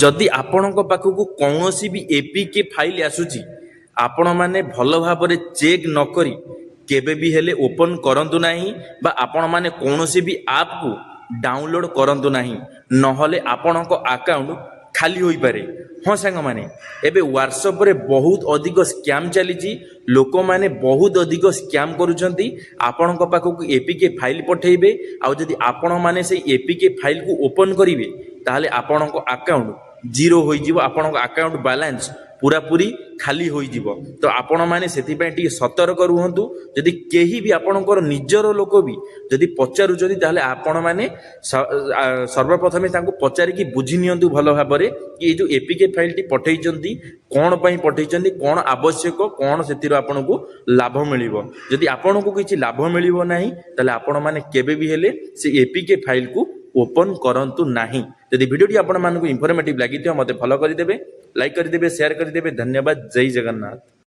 जदि आपणक पाखक कौन भी एपीके फाइल आसूची आपण मैंने भल भाव चेक नक केबे भी हेले ओपन करंतु नाही बा आपण माने कौनसी भी आप को डाउनलोड करंतु नाही नहले आपणक अकाउंट खाली होई पारे। हाँ सांग माने एबे व्हाट्सएप रे बहुत अधिक स्कैम चली लोक माने बहुत अधिक स्कैम करुछंती आपणक पाखक एपीके फाइल पठेबे आउ जदि आपण माने से एपीके फाइल को ओपन करिवे ताहले आपणक अकाउंट जीरो होई जिवो आपणक अकाउंट बैलेंस पूरा पूरी खाली होई जिवो। तो आपण माने सेति टी सतर्क रुहंतु जदि केही भी आपणकर निजर लोक भी जदि पचारुचंती ताहले आपण माने सर्वप्रथमे तांको पचारि कि बुझी नियंतु भल भाबरे कि ए जो एपीके फाइल टी पठेइचंती कोन पई पठेइचंती कोन आवश्यक कोन सेतिरो आपणको लाभ मिलिबो। जदि आपणको किछि लाभ मिलिबो नाही ताहले आपण माने केबे भी हेले से एपीके फाइल को ओपन करंतु नाही। यदि वीडियोटी आपण मानकु इन्फॉर्मेटिव लागि मते फॉलो करिदेबे, लाइक करिदेबे, शेयर करिदेबे। धन्यवाद। जय जगन्नाथ।